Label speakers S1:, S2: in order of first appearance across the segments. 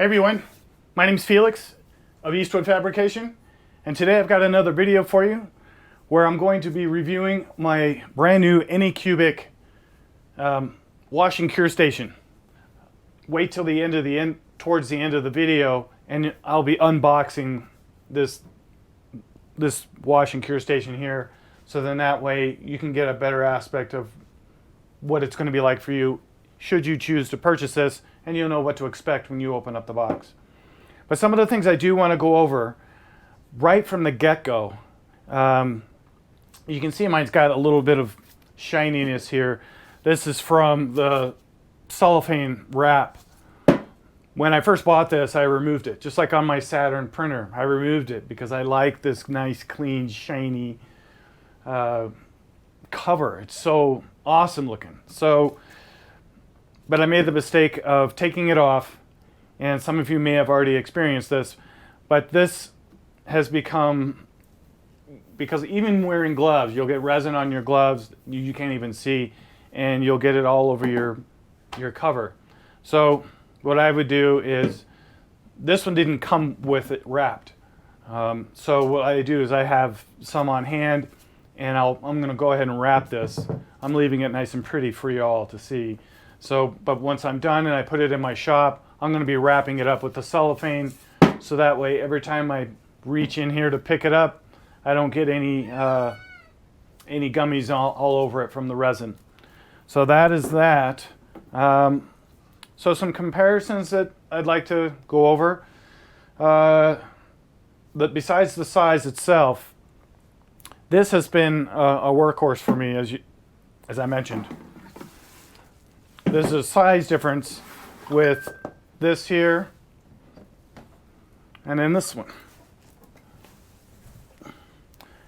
S1: Hey everyone, my name's Felix of Eastwood Fabrication, and today I've got another video for you where I'm going to be reviewing my brand new Anycubic wash and cure station. Wait till towards the end of the video, and I'll be unboxing this wash and cure station here, so then that way you can get a better aspect of what it's going to be like for you should you choose to purchase this, and you'll know what to expect when you open up the box. But some of the things I do want to go over right from the get-go. You can see mine's got a little bit of shininess here. This is from the cellophane wrap. When I first bought this, I removed it. Just like on my Saturn printer, I removed it because I like this nice, clean, shiny cover. It's so awesome looking. But I made the mistake of taking it off, and some of you may have already experienced this, but this has become, because even wearing gloves, you'll get resin on your gloves you can't even see, and you'll get it all over your cover. So what I would do is, this one didn't come with it wrapped. So what I do is I have some on hand, and I'm going to go ahead and wrap this. I'm leaving it nice and pretty for you all to see. But once I'm done and I put it in my shop, I'm going to be wrapping it up with the cellophane, so that way every time I reach in here to pick it up, I don't get any gummies all over it from the resin. So that is that. So some comparisons that I'd like to go over. That besides the size itself, this has been a workhorse for me, as I mentioned. There's a size difference with this here and then this one.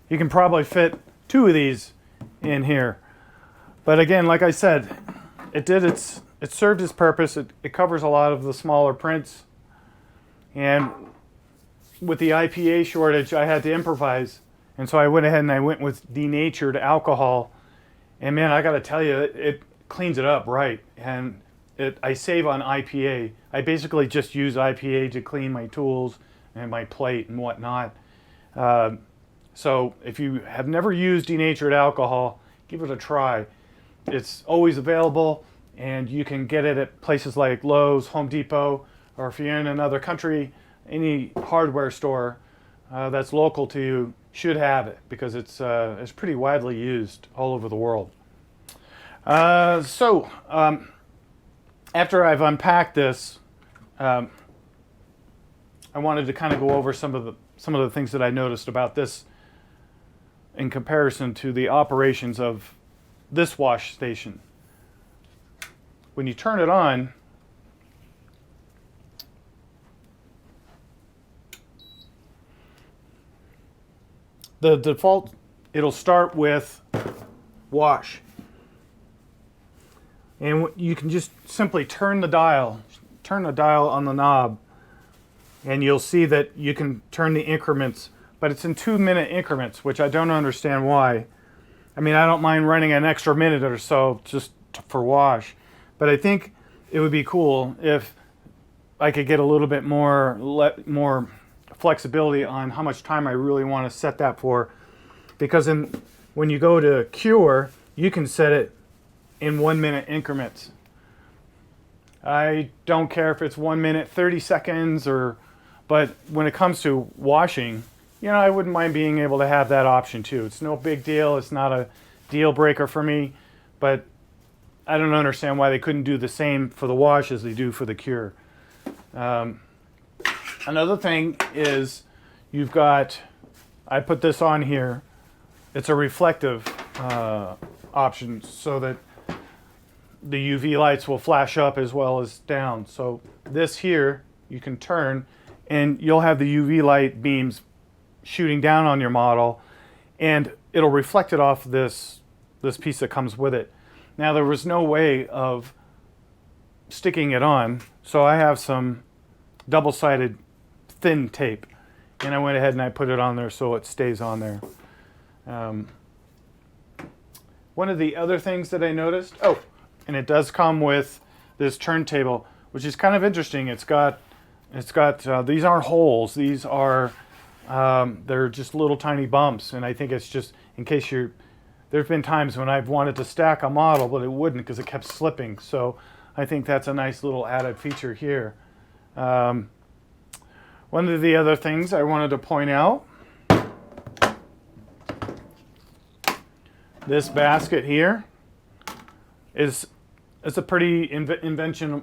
S1: You can probably fit two of these in here. But again, like I said, it served its purpose. It covers a lot of the smaller prints. And with the IPA shortage, I had to improvise. And so I went ahead and I went with denatured alcohol. And man, I got to tell you, it cleans it up right, and I save on IPA. I basically just use IPA to clean my tools and my plate and whatnot. So if you have never used denatured alcohol, give it a try. It's always available, and you can get it at places like Lowe's, Home Depot, or if you're in another country, any hardware store that's local to you should have it, because it's pretty widely used all over the world. After I've unpacked this, I wanted to kind of go over some of the things that I noticed about this in comparison to the operations of this wash station. When you turn it on, the default, it'll start with wash. And you can just simply turn the dial on the knob, and you'll see that you can turn the increments, but it's in 2-minute increments, which I don't understand why. I mean, I don't mind running an extra minute or so just for wash, but I think it would be cool if I could get a little bit more flexibility on how much time I really want to set that for, because when you go to cure, you can set it in 1-minute increments. I don't care if it's 1 minute, 30 seconds, but when it comes to washing, I wouldn't mind being able to have that option too. It's no big deal. It's not a deal breaker for me, but I don't understand why they couldn't do the same for the wash as they do for the cure. Another thing is I put this on here. It's a reflective option, so that the UV lights will flash up as well as down. So this here, you can turn, and you'll have the UV light beams shooting down on your model, and it'll reflect it off this piece that comes with it. Now, there was no way of sticking it on, so I have some double-sided thin tape, and I went ahead and I put it on there so it stays on there. One of the other things that I noticed, and it does come with this turntable, which is kind of interesting. It's got It's got, these aren't holes, these are, they're just little tiny bumps, and I think it's just in case there's been times when I've wanted to stack a model, but it wouldn't because it kept slipping. So I think that's a nice little added feature here. One of the other things I wanted to point out, this basket here is a pretty inventive,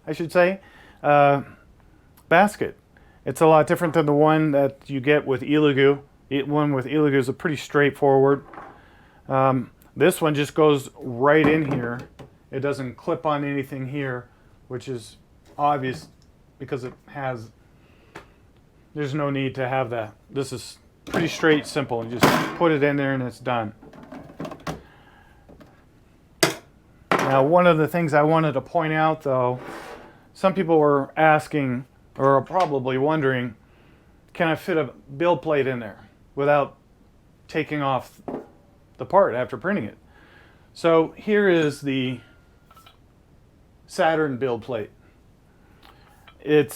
S1: I should say, basket. It's a lot different than the one that you get with Elegoo. One with Elegoo is a pretty straightforward. This one just goes right in here. It doesn't clip on anything here, which is obvious because there's no need to have that. This is pretty straight, simple. You just put it in there and it's done. Now, one of the things I wanted to point out, though, some people were asking, or are probably wondering, can I fit a build plate in there without taking off the part after printing it? So here is the Saturn build plate. It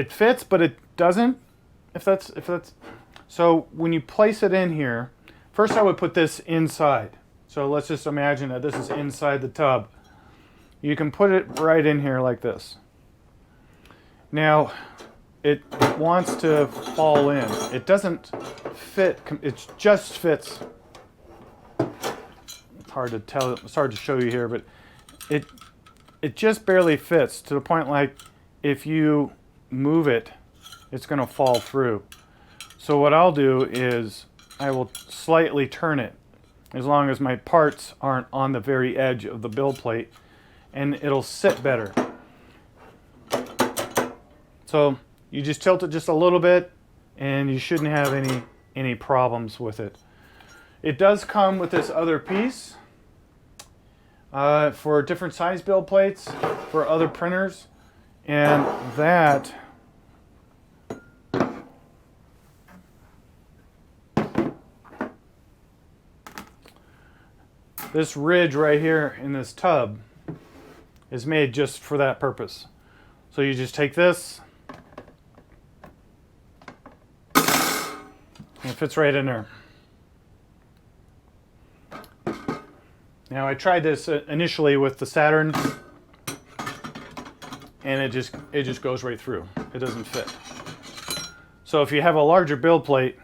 S1: fits, but it doesn't. If that's so, when you place it in here, first I would put this inside. So let's just imagine that this is inside the tub. You can put it right in here like this. Now, it wants to fall in. It doesn't fit. It just fits. It's hard to tell. It's hard to show you here, but it just barely fits to the point like if you move it, it's going to fall through. So what I'll do is I will slightly turn it as long as my parts aren't on the very edge of the build plate, and it'll sit better. So you just tilt it just a little bit and you shouldn't have any problems with it. It does come with this other piece for different size build plates for other printers, and that this ridge right here in this tub is made just for that purpose. So you just take this, and it fits right in there. Now I tried this initially with the Saturn, and it just goes right through. It doesn't fit. So if you have a larger build plate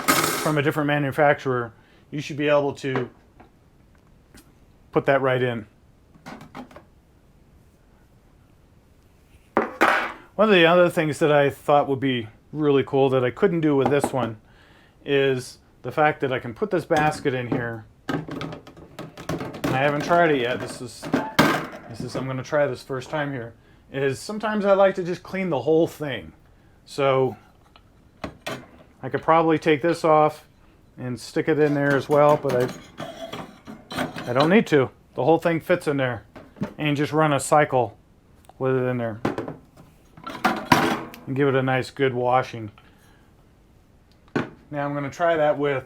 S1: from a different manufacturer, you should be able to put that right in. One of the other things that I thought would be really cool that I couldn't do with this one is the fact that I can put this basket in here. And I haven't tried it yet. I'm going to try this first time here. Is sometimes I like to just clean the whole thing. So I could probably take this off and stick it in there as well, but I don't need to. The whole thing fits in there, and just run a cycle with it in there and give it a nice good washing. Now I'm going to try that with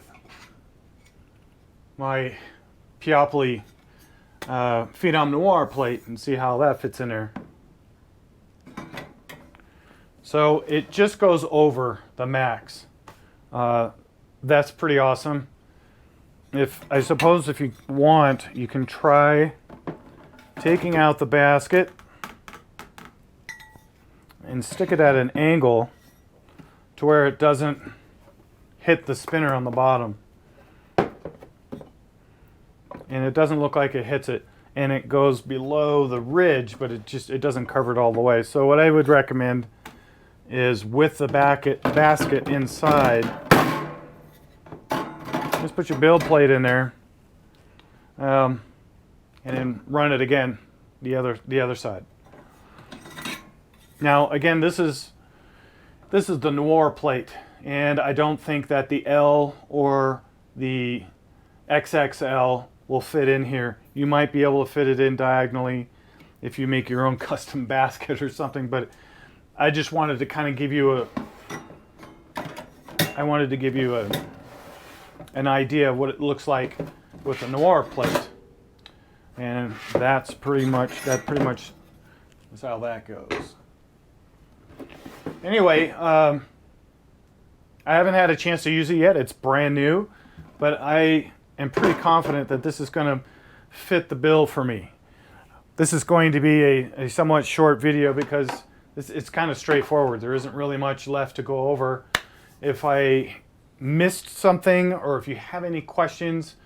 S1: my Peoply Phenom Noir plate and see how that fits in there. So it just goes over the max. That's pretty awesome. I suppose if you want, you can try taking out the basket and stick it at an angle to where it doesn't hit the spinner on the bottom. And it doesn't look like it hits it, and it goes below the ridge, but it doesn't cover it all the way. So what I would recommend is with the basket inside, just put your build plate in there, and then run it again the other side. Now again, this is the Noir plate, and I don't think that the L or the XXL will fit in here. You might be able to fit it in diagonally if you make your own custom basket or something, but I just wanted to kind of give you an idea of what it looks like with the Noir plate, and that pretty much That's how that goes. Anyway, I haven't had a chance to use it yet. It's brand new, but I am pretty confident that this is going to fit the bill for me. This is going to be a somewhat short video because it's kind of straightforward. There isn't really much left to go over. If I missed something or if you have any questions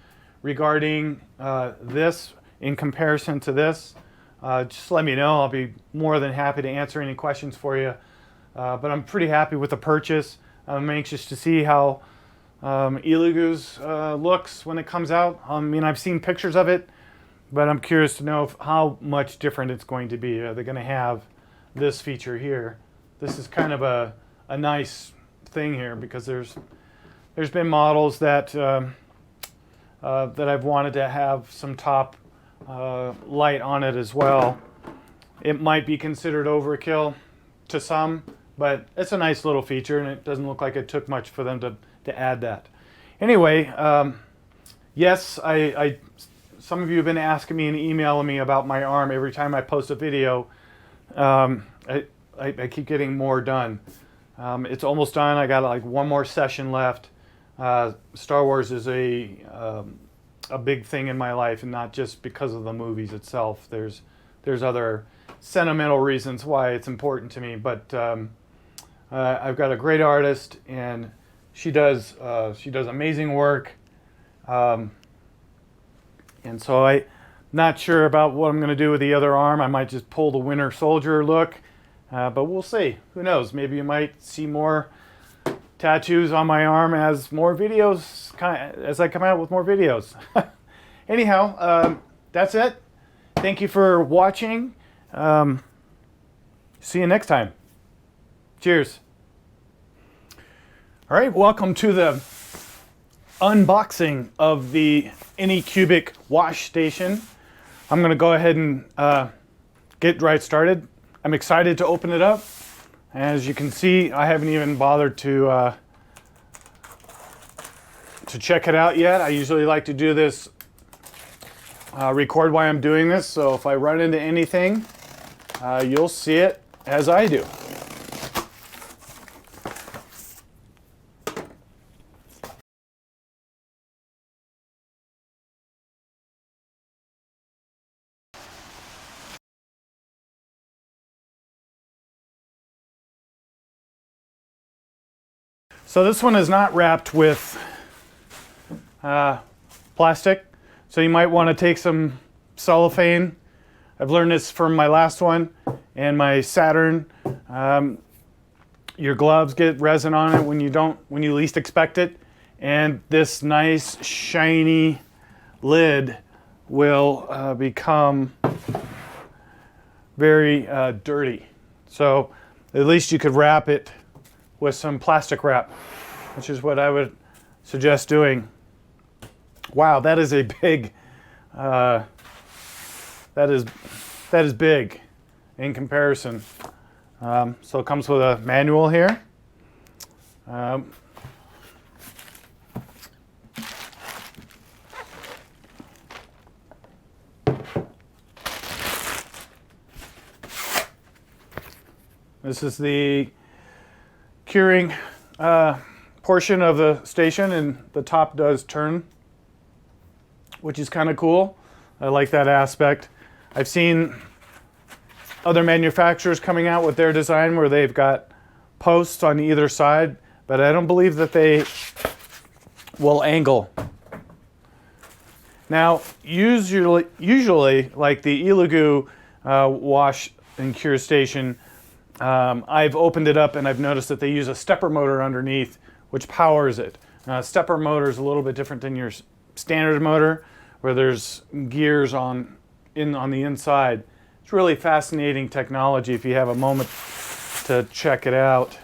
S1: regarding this in comparison to this, just let me know. I'll be more than happy to answer any questions for you. But I'm pretty happy with the purchase. I'm anxious to see how Elugu's looks when it comes out. I mean, I've seen pictures of it, but I'm curious to know how much different it's going to be. Are they going to have this feature here? This is kind of a nice thing here because there's been models that that I've wanted to have some top light on it as well. It might be considered overkill to some, but it's a nice little feature, and it doesn't look like it took much for them to add that. Anyway, yes, some of you have been asking me and emailing me about my arm every time I post a video. I keep getting more done. It's almost done. I got like one more session left. Star Wars is a big thing in my life, and not just because of the movies itself. There's other sentimental reasons why it's important to me, but I've got a great artist, and she does amazing work, and so I'm not sure about what I'm going to do with the other arm. I might just pull the Winter Soldier look, but we'll see. Who knows? Maybe you might see more tattoos on my arm as more videos, as I come out with more videos. Anyhow, that's it. Thank you for watching. See you next time. Cheers. All right, welcome to the unboxing of the Anycubic wash station. I'm going to go ahead and get right started. I'm excited to open it up. As you can see, I haven't even bothered to check it out yet. I usually like to do this, record while I'm doing this, so if I run into anything, you'll see it as I do. So this one is not wrapped with plastic, so you might want to take some cellophane. I've learned this from my last one and my Saturn. Your gloves get resin on it when you least expect it, and this nice shiny lid will become very dirty. So at least you could wrap it with some plastic wrap, which is what I would suggest doing. Wow, that is a big, that is big in comparison. So it comes with a manual here. This is the curing portion of the station, and the top does turn, which is kind of cool. I like that aspect. I've seen other manufacturers coming out with their design where they've got posts on either side, but I don't believe that they will angle. Now, usually like the Elugu wash and cure station, I've opened it up and I've noticed that they use a stepper motor underneath which powers it. Stepper motor is a little bit different than your standard motor, where there's gears on the inside. It's really fascinating technology if you have a moment to check it out.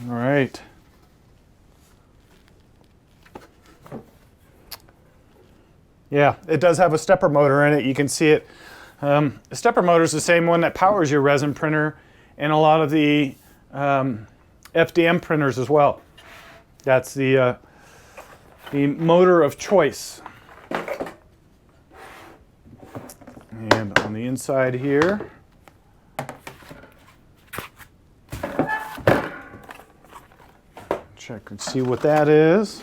S1: All right. Yeah, it does have a stepper motor in it. You can see it. The stepper motor is the same one that powers your resin printer and a lot of the FDM printers as well. That's the motor of choice. And on the inside here, check and see what that is.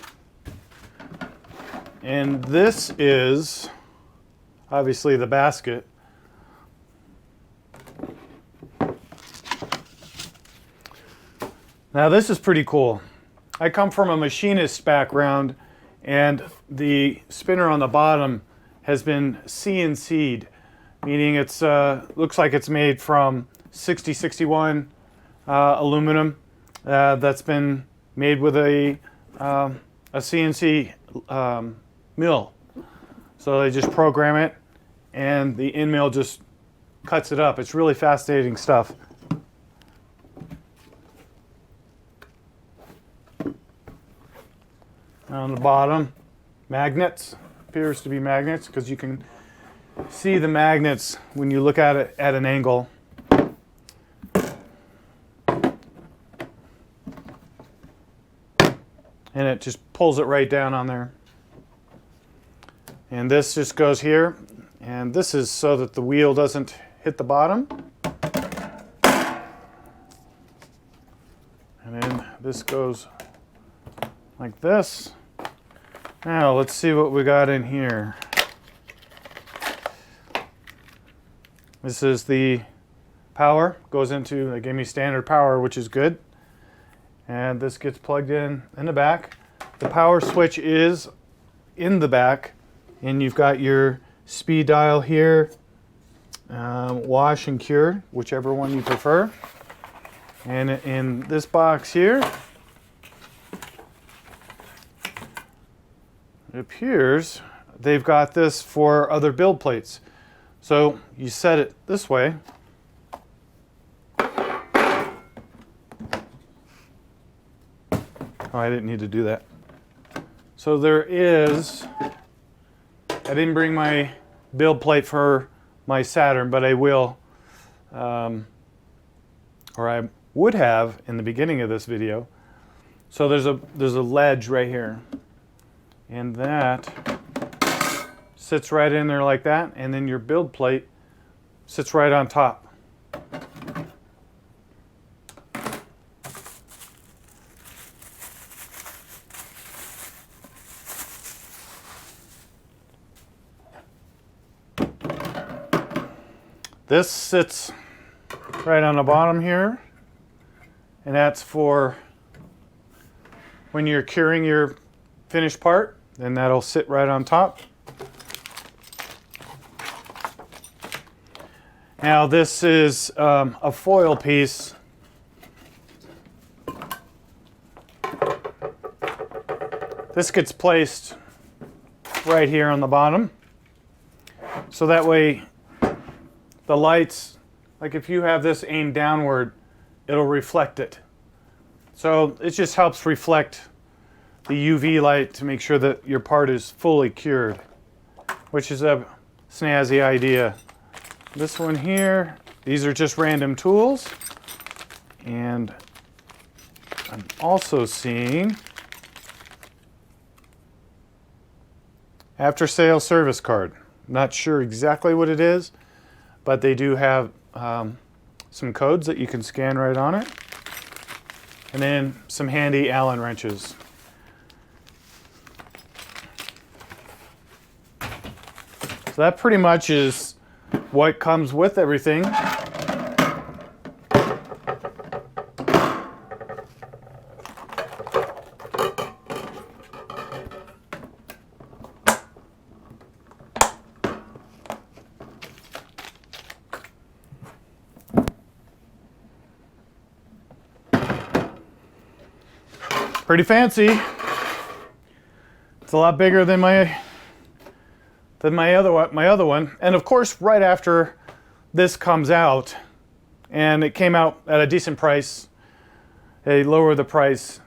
S1: And this is obviously the basket. Now this is pretty cool. I come from a machinist background, and the spinner on the bottom has been CNC'd, meaning it's looks like it's made from 6061 aluminum that's been made with a CNC mill. So they just program it, and the end mill just cuts it up. It's really fascinating stuff. On the bottom, magnets. Appears to be magnets because you can see the magnets when you look at it at an angle. And it just pulls it right down on there. And this just goes here, and this is so that the wheel doesn't hit the bottom. And then this goes like this. Now let's see what we got in here. This is the power, goes into, they gave me standard power, which is good. And this gets plugged in the back. The power switch is in the back, and you've got your speed dial here, wash and cure, whichever one you prefer. And in this box here, it appears they've got this for other build plates. So you set it this way. Oh, I didn't need to do that. So there is, I didn't bring my build plate for my Saturn, but I will, or I would have in the beginning of this video. So there's a ledge right here, and that sits right in there like that, and then your build plate sits right on top. This sits right on the bottom here, and that's for when you're curing your finished part, then that'll sit right on top. Now this is a foil piece. This gets placed right here on the bottom, so that way the lights, like if you have this aimed downward, it'll reflect it. So it just helps reflect the UV light to make sure that your part is fully cured, which is a snazzy idea. This one here, these are just random tools. And I'm also seeing after sale service card. Not sure exactly what it is, but they do have some codes that you can scan right on it. And then some handy Allen wrenches. So that pretty much is what comes with everything. Pretty fancy. It's a lot bigger than my other one. And of course, right after this comes out, and it came out at a decent price, they lower the price.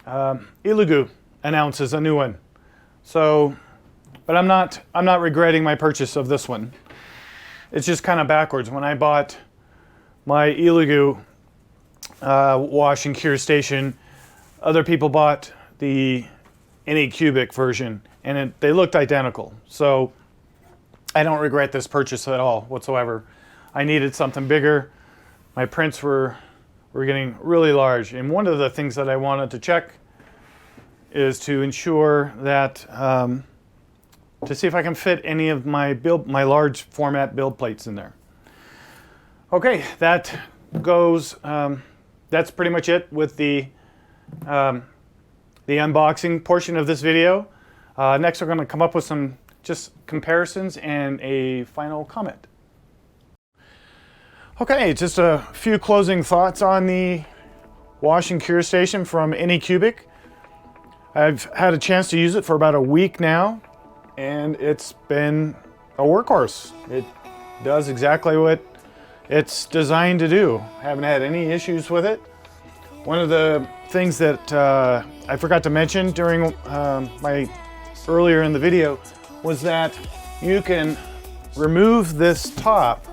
S1: Ilugu announces a new one. So, but I'm not regretting my purchase of this one. It's just kind of backwards. When I bought my Ilugu wash and cure station. Other people bought the Anycubic version, and they looked identical. So I don't regret this purchase at all whatsoever. I needed something bigger. My prints were getting really large, and one of the things that I wanted to check is to ensure that to see if I can fit any of my large format build plates in there. Okay, that goes. That's pretty much it with the unboxing portion of this video. Next, we're going to come up with some just comparisons and a final comment. Okay, just a few closing thoughts on the wash and cure station from Anycubic. I've had a chance to use it for about a week now, and it's been a workhorse. It does exactly what it's designed to do. Haven't had any issues with it. One of the things that I forgot to mention during my earlier in the video was that you can remove this top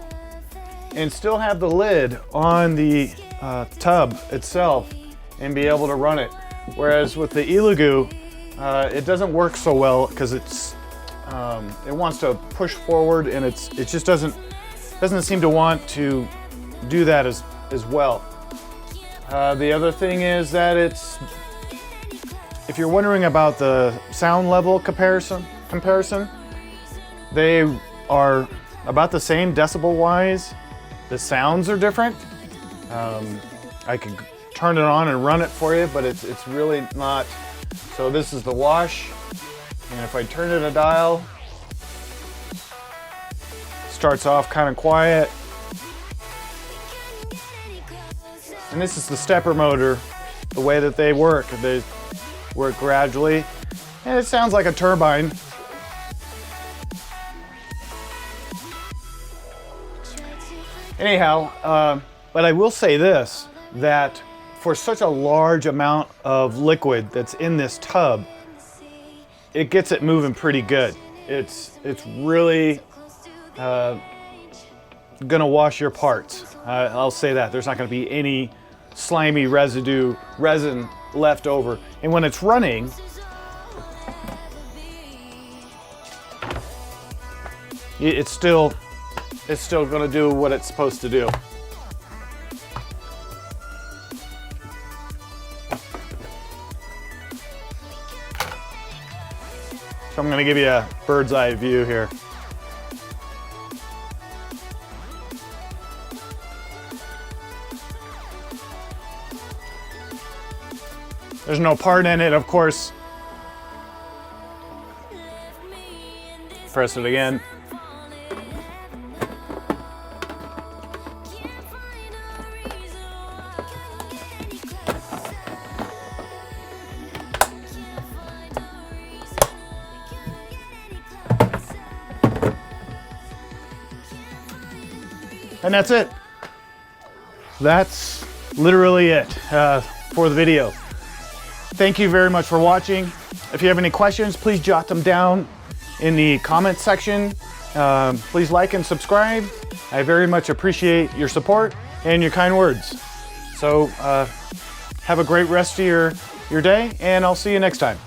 S1: and still have the lid on the tub itself and be able to run it. Whereas with the Elegoo, it doesn't work so well because it wants to push forward, and it just doesn't seem to want to do that as well. The other thing is that if you're wondering about the sound level comparison, they are about the same decibel wise. The sounds are different. I could turn it on and run it for you, but it's really not. So this is the wash, and if I turn it a dial, starts off kind of quiet. And this is the stepper motor, the way that they work gradually, and it sounds like a turbine. Anyhow, but I will say this, that for such a large amount of liquid that's in this tub, it gets it moving pretty good. It's really gonna wash your parts. I'll say that. There's not gonna be any slimy resin left over. And when it's running, it's still gonna do what it's supposed to do. So I'm gonna give you a bird's eye view here. There's no part in it, of course. Press it again. And that's it. That's literally it for the video. Thank you very much for watching. If you have any questions, please jot them down in the comment section. Please like and subscribe. I very much appreciate your support and your kind words. So have a great rest of your day, and I'll see you next time.